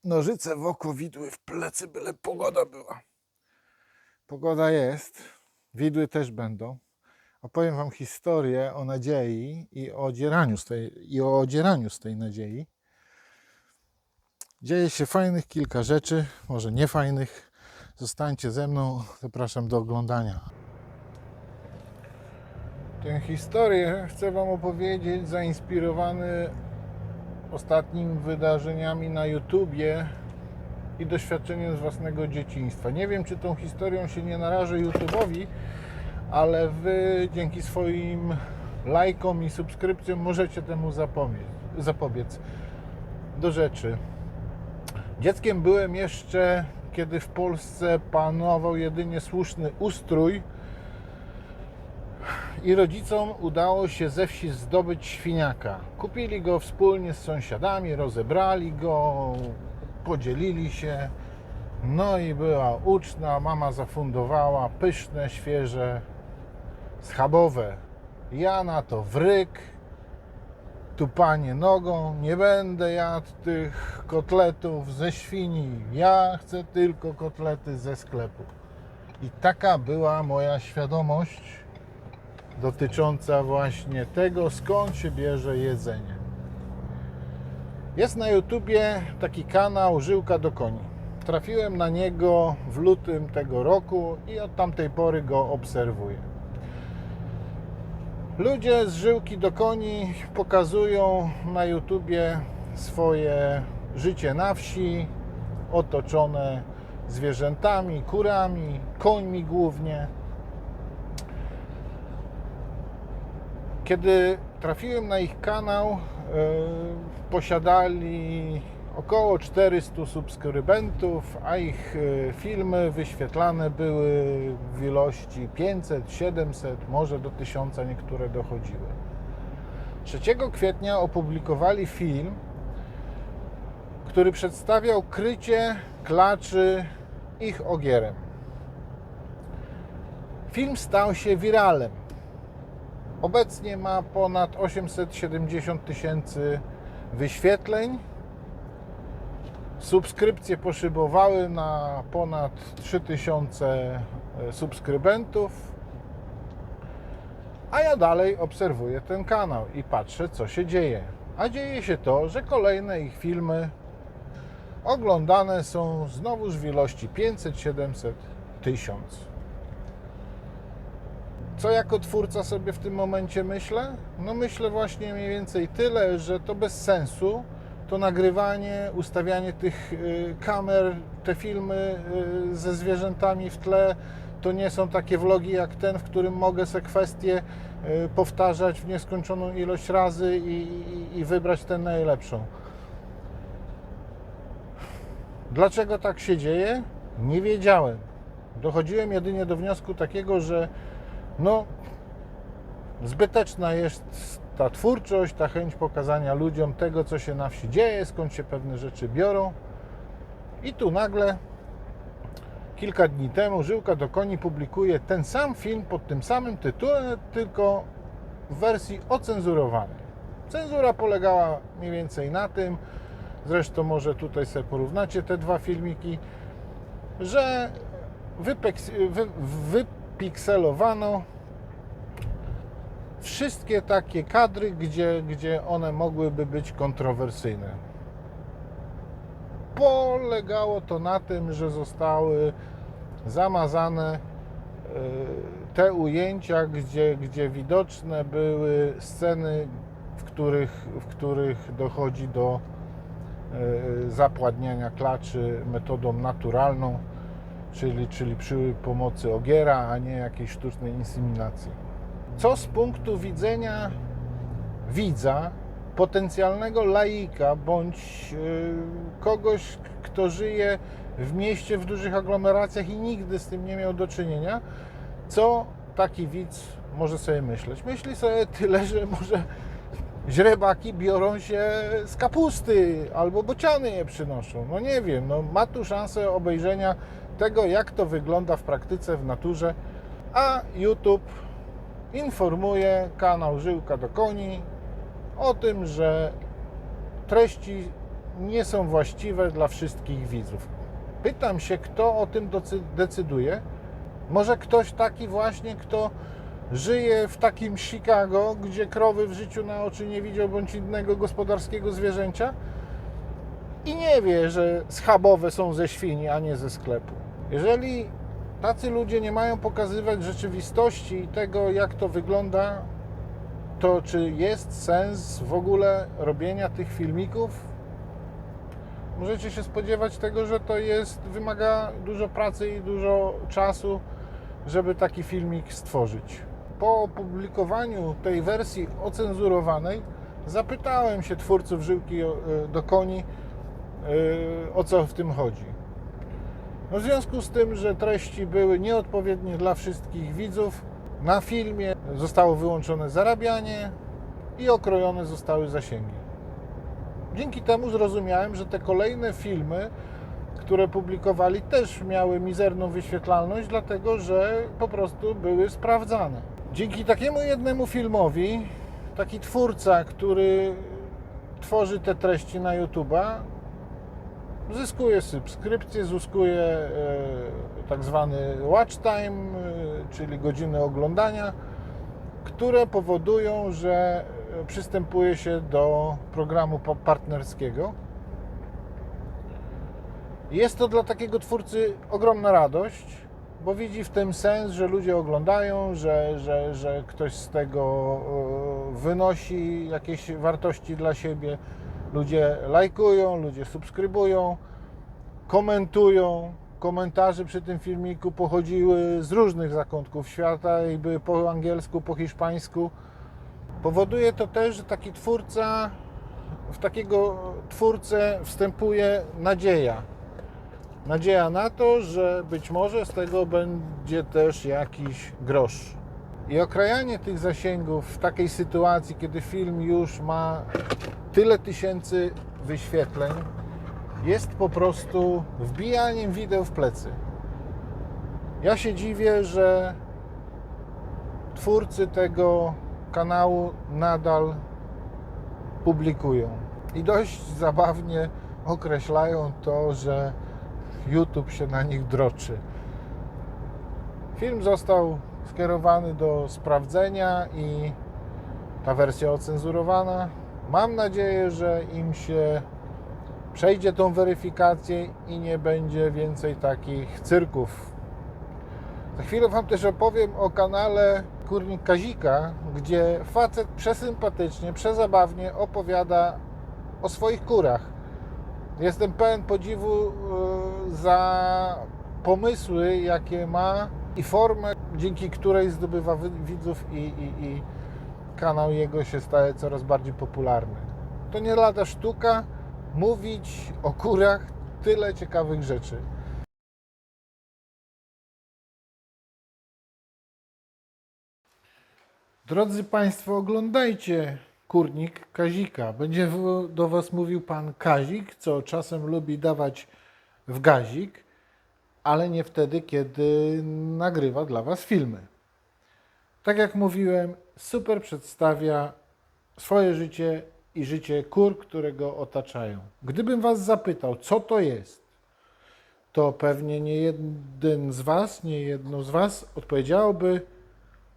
Nożyce w oko, widły w plecy, byle pogoda była. Pogoda jest, widły też będą. Opowiem wam historię o nadziei i o odzieraniu z tej nadziei. Dzieje się fajnych kilka rzeczy, może niefajnych. Zostańcie ze mną, zapraszam do oglądania. Tę historię chcę wam opowiedzieć zainspirowany ostatnimi wydarzeniami na YouTubie i doświadczeniem z własnego dzieciństwa. Nie wiem, czy tą historią się nie narażę YouTube'owi, ale wy dzięki swoim lajkom i subskrypcjom możecie temu zapobiec. Do rzeczy. Dzieckiem byłem jeszcze, kiedy w Polsce panował jedynie słuszny ustrój i rodzicom udało się ze wsi zdobyć świniaka. Kupili go wspólnie z sąsiadami, rozebrali go, podzielili się. No i była uczna, mama zafundowała pyszne, świeże, schabowe. Ja na to wryk, tupanie nogą, nie będę jadł tych kotletów ze świni, ja chcę tylko kotlety ze sklepu. I taka była moja świadomość dotycząca właśnie tego, skąd się bierze jedzenie. Jest na YouTubie taki kanał Żyłka do koni. Trafiłem na niego w lutym tego roku i od tamtej pory go obserwuję. Ludzie z Żyłki do koni pokazują na YouTubie swoje życie na wsi, otoczone zwierzętami, kurami, końmi głównie. Kiedy trafiłem na ich kanał, posiadali około 400 subskrybentów, a ich filmy wyświetlane były w ilości 500, 700, może do 1000 niektóre dochodziły. 3 kwietnia opublikowali film, który przedstawiał krycie klaczy ich ogierem. Film stał się wiralem. Obecnie ma ponad 870 000 wyświetleń. Subskrypcje poszybowały na ponad 3000 subskrybentów. A ja dalej obserwuję ten kanał i patrzę, co się dzieje. A dzieje się to, że kolejne ich filmy oglądane są znowuż w ilości 500, 700, 1000. Co jako twórca sobie w tym momencie myślę? No myślę właśnie mniej więcej tyle, że to bez sensu, to nagrywanie, ustawianie tych kamer, te filmy ze zwierzętami w tle, to nie są takie vlogi jak ten, w którym mogę sobie kwestię powtarzać w nieskończoną ilość razy i wybrać tę najlepszą. Dlaczego tak się dzieje? Nie wiedziałem. Dochodziłem jedynie do wniosku takiego, że zbyteczna jest ta twórczość, ta chęć pokazania ludziom tego, co się na wsi dzieje, skąd się pewne rzeczy biorą. I tu nagle, kilka dni temu, Żyłka do koni publikuje ten sam film pod tym samym tytułem, tylko w wersji ocenzurowanej. Cenzura polegała mniej więcej na tym, zresztą może tutaj sobie porównacie te dwa filmiki, że wypikselowano wszystkie takie kadry, gdzie one mogłyby być kontrowersyjne. Polegało to na tym, że zostały zamazane te ujęcia, gdzie widoczne były sceny, w których dochodzi do zapładniania klaczy metodą naturalną, czyli przy pomocy ogiera, a nie jakiejś sztucznej inseminacji. Co z punktu widzenia widza, potencjalnego laika, bądź kogoś, kto żyje w mieście, w dużych aglomeracjach i nigdy z tym nie miał do czynienia, co taki widz może sobie myśleć? Myśli sobie tyle, że może źrebaki biorą się z kapusty albo bociany je przynoszą. No nie wiem, ma tu szansę obejrzenia tego, jak to wygląda w praktyce, w naturze, a YouTube informuje kanał Żyłka do koni o tym, że treści nie są właściwe dla wszystkich widzów. Pytam się, kto o tym decyduje. Może ktoś taki właśnie, kto żyje w takim Chicago, gdzie krowy w życiu na oczy nie widział, bądź innego gospodarskiego zwierzęcia i nie wie, że schabowe są ze świni, a nie ze sklepu. Jeżeli tacy ludzie nie mają pokazywać rzeczywistości i tego, jak to wygląda, to czy jest sens w ogóle robienia tych filmików? Możecie się spodziewać tego, że to wymaga dużo pracy i dużo czasu, żeby taki filmik stworzyć. Po opublikowaniu tej wersji ocenzurowanej zapytałem się twórców Żyłki do koni, o co w tym chodzi. No w związku z tym, że treści były nieodpowiednie dla wszystkich widzów, na filmie zostało wyłączone zarabianie i okrojone zostały zasięgi. Dzięki temu zrozumiałem, że te kolejne filmy, które publikowali, też miały mizerną wyświetlalność, dlatego że po prostu były sprawdzane. Dzięki takiemu jednemu filmowi, taki twórca, który tworzy te treści na YouTube'a, zyskuje subskrypcję, zyskuje tak zwany watch time, czyli godziny oglądania, które powodują, że przystępuje się do programu partnerskiego. Jest to dla takiego twórcy ogromna radość, bo widzi w tym sens, że ludzie oglądają, że ktoś z tego wynosi jakieś wartości dla siebie. Ludzie lajkują, ludzie subskrybują, komentują. Komentarze przy tym filmiku pochodziły z różnych zakątków świata i były po angielsku, po hiszpańsku. Powoduje to też, że taki twórca, w takiego twórcę wstępuje nadzieja. Nadzieja na to, że być może z tego będzie też jakiś grosz. I okrajanie tych zasięgów w takiej sytuacji, kiedy film już ma tyle tysięcy wyświetleń, jest po prostu wbijaniem wideł w plecy. Ja się dziwię, że twórcy tego kanału nadal publikują. I dość zabawnie określają to, że YouTube się na nich droczy. Film został skierowany do sprawdzenia i ta wersja ocenzurowana. Mam nadzieję, że im się przejdzie tą weryfikację i nie będzie więcej takich cyrków. Za chwilę Wam też opowiem o kanale Kurnik Kazika, gdzie facet przesympatycznie, przezabawnie opowiada o swoich kurach. Jestem pełen podziwu za pomysły, jakie ma i formę, dzięki której zdobywa widzów i kanał jego się staje coraz bardziej popularny. To nie lada sztuka mówić o kurach tyle ciekawych rzeczy. Drodzy Państwo, oglądajcie Kurnik Kazika. Będzie do Was mówił Pan Kazik, co czasem lubi dawać w gazik, ale nie wtedy, kiedy nagrywa dla Was filmy. Tak jak mówiłem, super przedstawia swoje życie i życie kur, które go otaczają. Gdybym Was zapytał, co to jest, to pewnie nie jeden z Was, nie jedno z Was odpowiedziałoby,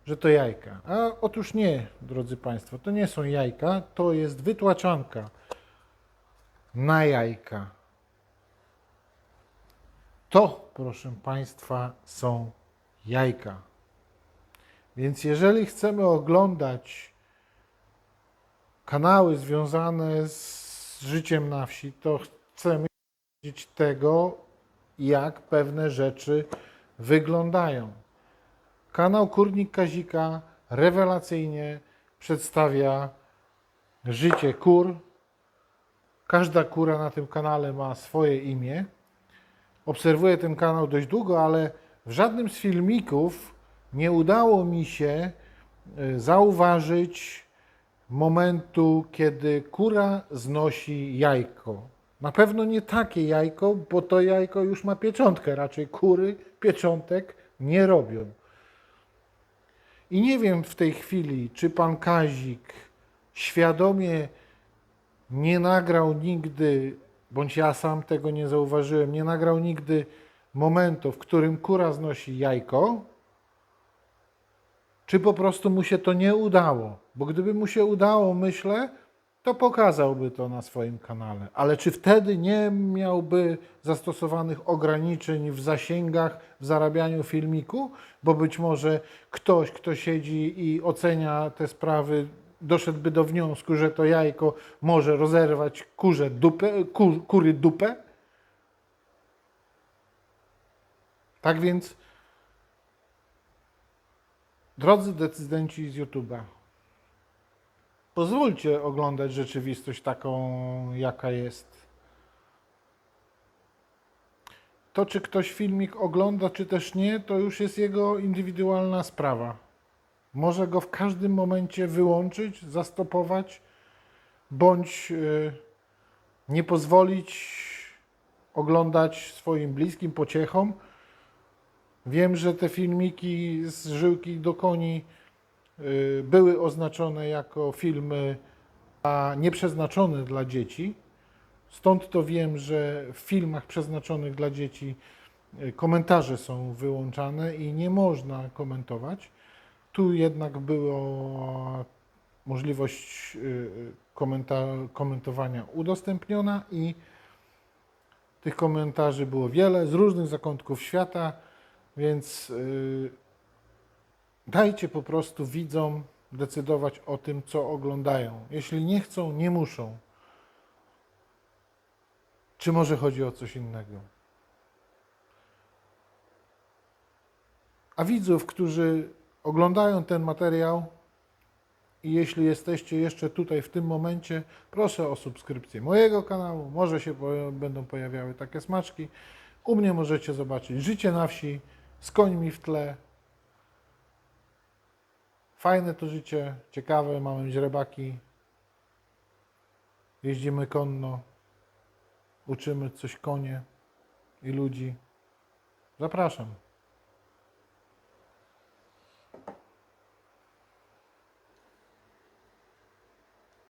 że to jajka. A otóż nie, drodzy Państwo, to nie są jajka, to jest wytłaczanka na jajka. To, proszę Państwa, są jajka. Więc jeżeli chcemy oglądać kanały związane z życiem na wsi, to chcemy wiedzieć tego, jak pewne rzeczy wyglądają. Kanał Kurnik Kazika rewelacyjnie przedstawia życie kur. Każda kura na tym kanale ma swoje imię. Obserwuję ten kanał dość długo, ale w żadnym z filmików nie udało mi się zauważyć momentu, kiedy kura znosi jajko. Na pewno nie takie jajko, bo to jajko już ma pieczątkę. Raczej kury pieczątek nie robią. I nie wiem w tej chwili, czy Pan Kazik świadomie nie nagrał nigdy bądź ja sam tego nie zauważyłem, nie nagrał nigdy momentu, w którym kura znosi jajko, czy po prostu mu się to nie udało. Bo gdyby mu się udało, myślę, to pokazałby to na swoim kanale. Ale czy wtedy nie miałby zastosowanych ograniczeń w zasięgach, w zarabianiu filmiku? Bo być może ktoś, kto siedzi i ocenia te sprawy, doszedłby do wniosku, że to jajko może rozerwać kury dupę? Tak więc, drodzy decydenci z YouTube'a, pozwólcie oglądać rzeczywistość taką, jaka jest. To, czy ktoś filmik ogląda, czy też nie, to już jest jego indywidualna sprawa. Może go w każdym momencie wyłączyć, zastopować, bądź nie pozwolić oglądać swoim bliskim pociechom. Wiem, że te filmiki z żyłki do koni były oznaczone jako filmy nieprzeznaczone dla dzieci. Stąd to wiem, że w filmach przeznaczonych dla dzieci komentarze są wyłączane i nie można komentować. Tu jednak była możliwość komentowania udostępniona i tych komentarzy było wiele z różnych zakątków świata, więc dajcie po prostu widzom decydować o tym, co oglądają. Jeśli nie chcą, nie muszą. Czy może chodzi o coś innego? A widzów, którzy oglądają ten materiał i jeśli jesteście jeszcze tutaj w tym momencie, proszę o subskrypcję mojego kanału. Może się będą pojawiały takie smaczki. U mnie możecie zobaczyć życie na wsi z końmi w tle. Fajne to życie, ciekawe, mamy źrebaki, jeździmy konno, uczymy coś konie i ludzi. Zapraszam.